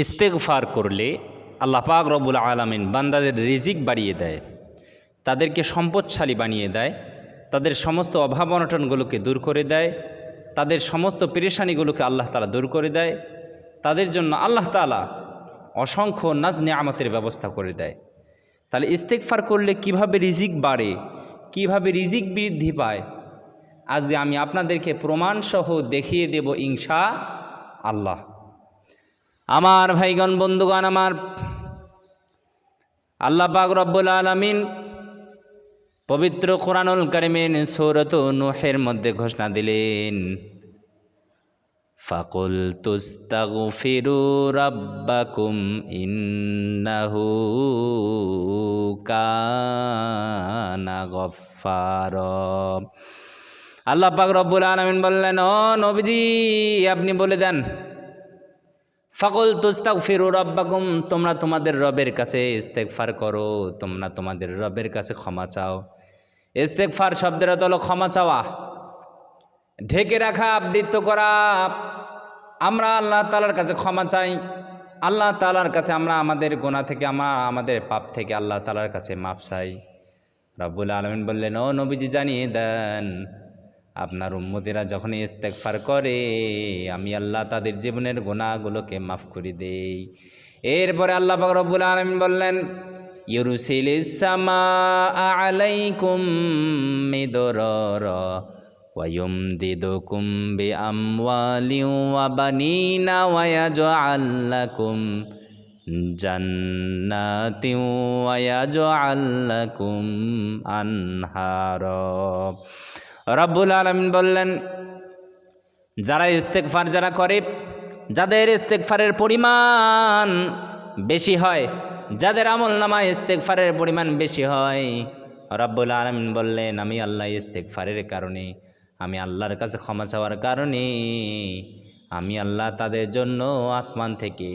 ইস্তেগফার করলে আল্লাহ পাক রব্বুল আলামিন বান্দাদের রিজিক বাড়িয়ে দেয়, তাদেরকে সম্পদশালী বানিয়ে দেয়, তাদের সমস্ত অভাব অনটনগুলোকে দূর করে দেয়, তাদের সমস্ত পেরেশানিগুলোকে আল্লাহ তাআলা দূর করে দেয়। তাদের জন্য আল্লাহ তাআলা অসংখ্য নাজ নেয়ামতের ব্যবস্থা করে দেয়। তাহলে ইস্তেগফার করলে কিভাবে রিজিক বাড়ে, কিভাবে রিজিক বৃদ্ধি পায়, আজকে আমি আপনাদেরকে প্রমাণসহ দেখিয়ে দেব ইনশাআল্লাহ। আমার ভাইগণ বন্ধুগণ, আমার আল্লাহ পাক রব্বুল আলামিন পবিত্র কোরআনুল কারীমের সূরাত নূহের মধ্যে ঘোষণা দিলেন, ফাকুলতুস্তাগফিরু রাব্বাকুম ইন্নাহু কানা গফফারা। আল্লাহ পাক রব্বুল আলামিন বললেন, ও নবীজি আপনি বলে দেন, ফাকুলতুস্তাগফিরু রাব্বাকুম, তোমরা তোমাদের রবের কাছে ইস্তেগফার করো, তোমরা তোমাদের রবের কাছে ক্ষমা চাও। ইস্তেগফার শব্দের অর্থ হলো ক্ষমা চাওয়া, ঢেকে রাখা, আবৃত্ত করা। আমরা আল্লাহ তাআলার কাছে ক্ষমা চাই, আল্লাহ তাআলার কাছে আমরা আমাদের গুনাহ থেকে, আমাদের পাপ থেকে আল্লাহ তাআলার কাছে মাফ চাই। রব্বুল আলামিন বললেন, ও নবীজি জানিয়ে দেন, আপনার উম্মতেরা যখন ইস্তেগফার করে আমি আল্লাহ তাদের জীবনের গুনাহগুলোকে মাফ করে দেই। এরপরে আল্লাহ পাক রব্বুল আলামিন বললেন, ইউরসিলিস সামাআ আলাইকুম মিদরারা ওয়া ইউমদিদুকুম বিআমওয়ালিন ওয়া বানিনা ওয়া ইয়াজআল লাকুম জান্নাতিন ওয়া ইয়াজআল লাকুম আনহারা। রব্বুল আলামিন বললেন, যারা ইস্তেগফার যারা করে, যাদের ইস্তেগফারের পরিমাণ বেশি হয়, যাদের আমলনামায় ইস্তেগফারের পরিমাণ বেশি হয়, রব্বুল আলামিন বললেন আমি আল্লাহ ইস্তেগফারের কারণে, আমি আল্লাহর কাছে ক্ষমা চাওয়ার কারণে আমি আল্লাহ তাদের জন্য আসমান থেকে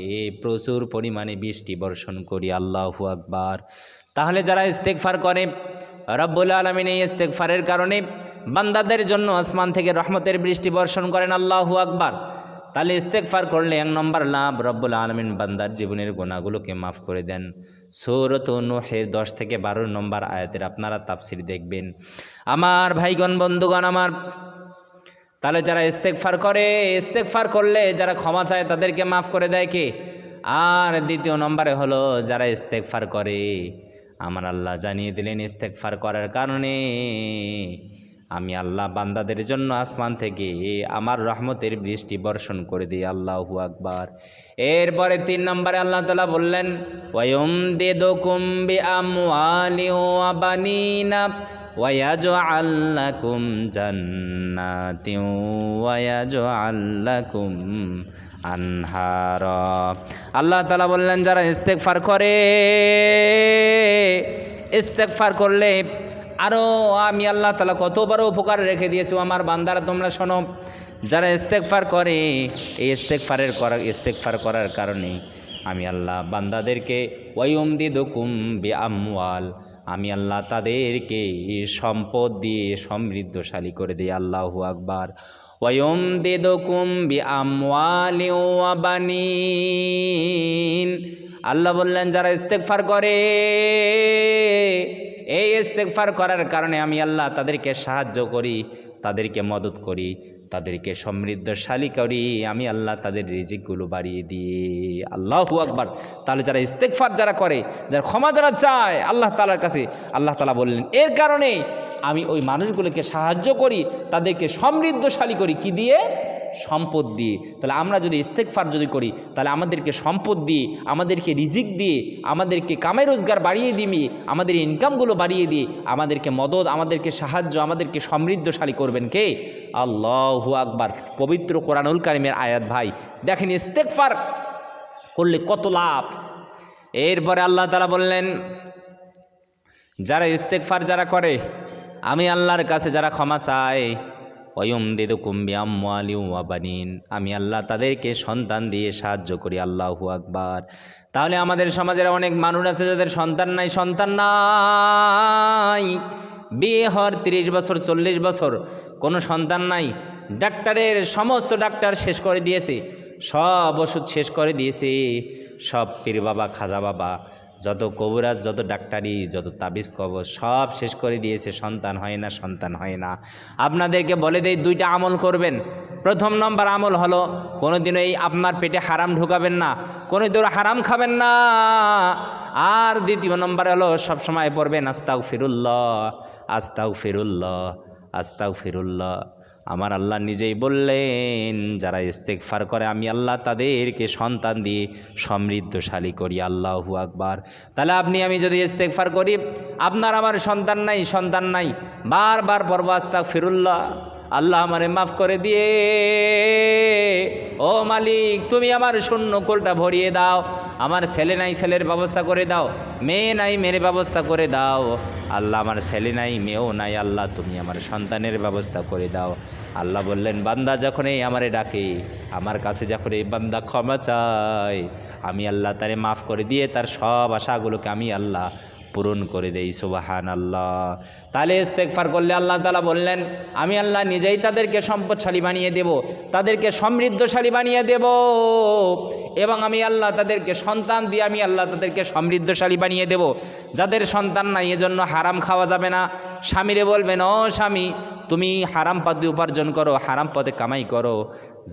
প্রচুর পরিমাণে বৃষ্টি বর্ষণ করি। আল্লাহু আকবার। তাহলে যারা ইস্তেগফার করে, রব্বুল আলামিন এই ইস্তেগফারের কারণে বান্দাদের জন্য আসমান থেকে রহমতের বৃষ্টি বর্ষণ করেন। আল্লাহু আকবার। তাহলে ইস্তেগফার করলে এক নম্বর লাভ, রব্বুল আলামিন বান্দার জীবনের গুনাহগুলোকে মাফ করে দেন। সূরাত নূহের 10 থেকে 12 নম্বর আয়াতের আপনারা তাফসীর দেখবেন। আমার ভাইগণ বন্ধুগণ আমার, তাহলে যারা ইস্তেগফার করে, ইস্তেগফার করলে যারা ক্ষমা চায় তাদেরকে মাফ করে দেয় কে? আর দ্বিতীয় নম্বরে হলো যারা ইস্তেগফার করে, আমার আল্লাহ জানিয়ে দিলেন ইস্তেগফার করার কারণে আমি আল্লাহ বান্দাদের জন্য আসমান থেকে আমার রহমতের বৃষ্টি বর্ষণ করে দিই। আল্লাহু আকবার। এরপরে 3 নম্বরে আল্লাহ তাআলা বললেন, ওয়ায়ুমদিদুকুম বিআমওয়ালিন ওয়া বানিনা ওয়া ইয়াজআল লাকুম জান্নাতিন ওয়া ইয়াজআল লাকুম আনহারা। আল্লাহ তাআলা বললেন, যারা ইস্তেগফার করে, ইস্তেগফার করলে আরও আমি আল্লাহ তাআলা কত বড় উপকার রেখে দিয়েছি। আমার বান্দারা তোমরা শোনো, যারা ইস্তেগফার করে, এই ইস্তেগফার করার কারণে আমি আল্লাহ বান্দাদেরকে ওয়ায়ুমদিদুকুম বিআমওয়াল, আমি আল্লাহ তাদেরকে সম্পদ দিয়ে সমৃদ্ধশালী করে দিই। আল্লাহু আকবার। ওয়ায়ুমদিদুকুম বিআমওয়ালিন ওয়া বানিন। আল্লাহ বললেন, যারা ইস্তেগফার করে, এই ইস্তেগফার করার কারণে আমি আল্লাহ তাদেরকে সাহায্য করি, তাদেরকে মদত করি, তাদেরকে সমৃদ্ধশালী করি, আমি আল্লাহ তাদের রিজিকগুলো বাড়িয়ে দিই। আল্লাহু আকবার। তাহলে যারা ইস্তেগফার যারা করে, যারা ক্ষমা যারা চায় আল্লাহ তাআলার কাছে, আল্লাহ তাআলা বললেন এর কারণে আমি ওই মানুষগুলোকে সাহায্য করি, তাদেরকে সমৃদ্ধশালী করি। কি দিয়ে? সম্পদ দিয়ে। তাহলে আমরা যদি ইস্তেগফার যদি করি, তাহলে আমাদেরকে সম্পদ দিয়ে, আমাদেরকে রিজিক দিয়ে, আমাদেরকে কামাই রোজগার বাড়িয়ে দিবি, আমাদের ইনকামগুলো বাড়িয়ে দিয়ে আমাদেরকে মদত, আমাদেরকে সাহায্য, আমাদেরকে সমৃদ্ধশালী করবেন কে? আল্লাহু আকবার। পবিত্র কোরআনুল কারীমের আয়াত ভাই দেখেন, ইস্তেগফার করলে কত লাভ। এরপরে আল্লাহ তাআলা বললেন, যারা ইস্তেগফার যারা করে, আমি আল্লাহর কাছে যারা ক্ষমা চায়, ওয়ায়ুমদিদুকুম বিআমওয়ালিন ওয়া বানিন, আমি আল্লাহ তাদেরকে সন্তান দিয়ে সাহায্য করি। আল্লাহু আকবার। তাহলে আমাদের সমাজের অনেক মানুষ আছে যাদের সন্তান নাই, বিয়ে হওয়ার 30 বছর 40 বছর কোনো সন্তান নাই, ডাক্তারের সমস্ত ডাক্তার শেষ করে দিয়েছে, সব ওষুধ শেষ করে দিয়েছে, সব পীর বাবা খাজা বাবা যত কবিরাজ যত ডাক্তারি যত তাবিজ কবজ সব শেষ করে দিয়েছে, সন্তান হয় না, সন্তান হয় না। আপনাদেরকে বলে দেই দুইটা আমল করবেন। প্রথম নম্বর আমল হলো কোনোদিনও এই আপনার পেটে হারাম ঢুকাবেন না, কোনোদিনও হারাম খাবেন না। আর দ্বিতীয় নম্বর হলো সবসময় পড়বেন আস্তাগফিরুল্লাহ, আস্তাগফিরুল্লাহ, আস্তাগফিরুল্লাহ। আমার আল্লাহ নিজেই বললেন যারা ইস্তেগফার করে আমি আল্লাহ তাদেরকে সন্তান দিয়ে সমৃদ্ধশালী করি। আল্লাহু আকবার। তাহলে আপনি আমি যদি ইস্তেগফার করি, আপনার আমার সন্তান নাই, বারবার পড়ব আস্তাগফিরুল্লাহ, আল্লাহ আমারে মাফ করে দিয়ে, ও মালিক তুমি আমার শূন্য কোলটা ভরিয়ে দাও, আমার ছেলে নাই ছেলের ব্যবস্থা করে দাও, মেয়ে নাই মেয়ের ব্যবস্থা করে দাও। আল্লাহ আমার ছেলে নাই মেয়েও নাই, আল্লাহ তুমি আমার সন্তানের ব্যবস্থা করে দাও। আল্লাহ বললেন বান্দা যখন এই আমারে ডাকে, আমার কাছে যখন এই বান্দা ক্ষমা চায়, আমি আল্লাহ তারে মাফ করে দিয়ে তার সব আশাগুলোকে আমি আল্লাহ পূরণ করে দেই। সুবহানাল্লাহ। তাহলে ইস্তেগফার করলে আল্লাহ তাআলা বললেন আমি আল্লাহ নিজেই তাদেরকে সম্পদশালী বানিয়ে দেব, তাদেরকে সমৃদ্ধশালী বানিয়ে দেব, এবং আমি আল্লাহ তাদেরকে সন্তান দিয়ে আমি আল্লাহ তাদেরকে সমৃদ্ধশালী বানিয়ে দেব। যাদের সন্তান নাই এজন্য হারাম খাওয়া যাবে না। স্বামীরে বলবেন ও স্বামী তুমি হারাম পথে উপার্জন করো, হারাম পথে কামাই করো,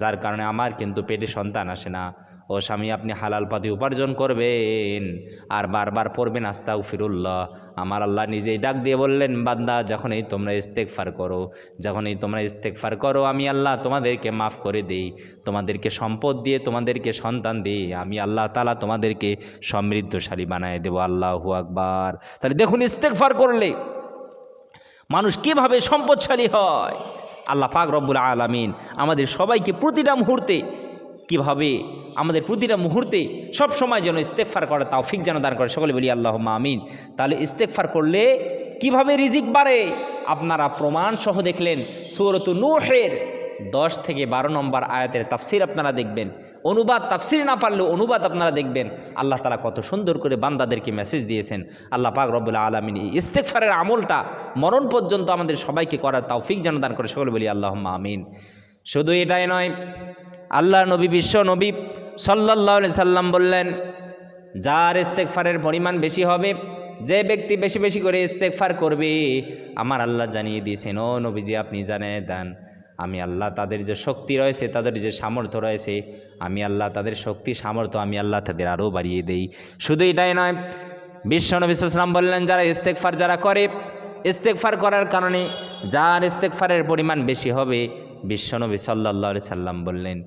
যার কারণে আমার কিন্তু পেটে সন্তান আসে না। ও স্বামী আপনি হালাল পথে উপার্জন করবেন, আর বারবার পড়বেন আস্তাগফিরুল্লাহ। আমার আল্লাহ নিজেই ডাক দিয়ে বললেন বান্দা যখনই তোমরা ইস্তেগফার করো, যখনই তোমরা ইস্তেগফার করো আমি আল্লাহ তোমাদেরকে মাফ করে দেই, তোমাদেরকে সম্পদ দিয়ে তোমাদেরকে সন্তান দিয়ে আমি আল্লাহ তাআলা তোমাদেরকে সমৃদ্ধশালী বানায় দেব। আল্লাহু আকবার। তাহলে দেখুন ইস্তেগফার করলে মানুষ কিভাবে সম্পদশালী হয়। আল্লাহ পাক রব্বুল আলামিন আমাদের সবাইকে প্রতিটা মুহূর্তে কিভাবে আমাদের প্রতিটা মুহূর্তে সব সময় যেন ইস্তেগফার করে তৌফিক যেন দান করে, সকলে বলি আল্লাহুম্মা আমিন। তাহলে ইস্তেগফার করলে কিভাবে রিজিক বাড়ে আপনারা প্রমাণ সহ দেখলেন। সূরাত নূহের 10 থেকে 12 নম্বর আয়াতের তাফসির আপনারা দেখবেন, অনুবাদ তাফসির না পারলেও অনুবাদ আপনারা দেখবেন। আল্লাহ তাআলা কত সুন্দর করে বান্দাদেরকে মেসেজ দিয়েছেন। আল্লাহ পাক রব্বুল আলামিন ইস্তেগফারের আমলটা মরণ পর্যন্ত আমাদের সবাইকে করার তৌফিক যেন দান করে, সকলে বলি আল্লাহুম্মা আমিন। শুধু এটাই নয়, আল্লাহ নবী বিশ্ব নবী সাল্লাল্লাহু আলাইহি সাল্লাম বললেন যার ইস্তেগফারের পরিমাণ বেশি হবে, যে ব্যক্তি বেশি বেশি করে ইস্তেগফার করবে, আমার আল্লাহ জানিয়ে দিয়েছেন ও নবীজি আপনি জানিয়ে দেন আমি আল্লাহ তাদের যে শক্তি রয়েছে, তাদের যে সামর্থ্য রয়েছে, আমি আল্লাহ তাদের শক্তি সামর্থ্য আমি আল্লাহ তাদের আরও বাড়িয়ে দেই। শুধু এটাই নয়, বিশ্ব নবী সাল্লাল্লাহু আলাইহি ওয়াসাল্লাম বললেন যারা ইস্তেগফার যারা করে, ইস্তেগফার করার কারণে যার ইস্তেগফারের পরিমাণ বেশি হবে, বিশ্বনবী সাল্লাল্লাহু আলাইহি সাল্লাম বললেন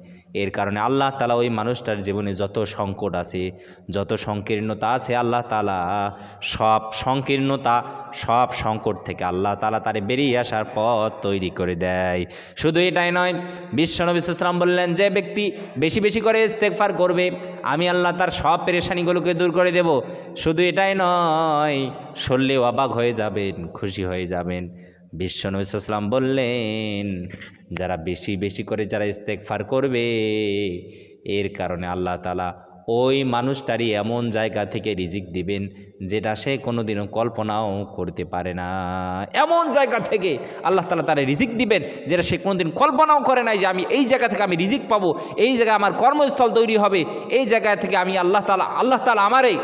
এর কারণে আল্লাহ তাআলা ওই মানুষটার জীবনে যত সংকট আছে, যত সংকীর্ণতা আছে, আল্লাহ তাআলা সব সংকীর্ণতা সব সংকট থেকে আল্লাহ তাআলা তারে বেরিয়ে আসার পথ তৈরি করে দেয়। শুধু এটাই নয়, বিশ্বনবী সাল্লাল্লাহু আলাইহি সাল্লাম বললেন যে ব্যক্তি বেশি বেশি করে ইস্তেগফার করবে আমি আল্লাহ তার সব পেরেশানিগুলোকে দূর করে দেব। শুধু এটাই নয়, শুনলে অবাক হয়ে যাবেন, খুশি হয়ে যাবেন। বিশ্বনবী সাল্লাল্লাহু আলাইহি ওয়াসাল্লাম বললেন যারা বেশি বেশি করে যারা ইস্তেগফার করবে এর কারণে আল্লাহ তাআলা ওই মানুষটারই এমন জায়গা থেকে রিজিক দিবেন যেটা সে কোনোদিনও কল্পনাও করতে পারে না। এমন জায়গা থেকে আল্লাহ তাআলা তারে রিজিক দিবেন যেটা সে কোনোদিন কল্পনাও করে নাই যে আমি এই জায়গা থেকে আমি রিজিক পাবো, এই জায়গায় আমার কর্মস্থল তৈরি হবে, এই জায়গা থেকে আমি আল্লাহ তাআলা আমারে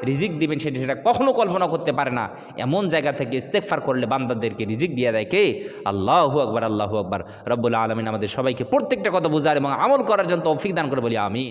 রিজিক দিবেন সেটা কখনো কল্পনা করতে পারে না। এমন জায়গা থেকে ইস্তেগফার করলে বান্দাদেরকে রিজিক দিয়ে দেয় কে? আল্লাহু আকবার, আল্লাহু আকবার। রব্বুল আলামিন আমাদের সবাইকে প্রত্যেকটা কথা বোঝার এবং আমল করার জন্য তৌফিক দান করে বলি আমিন।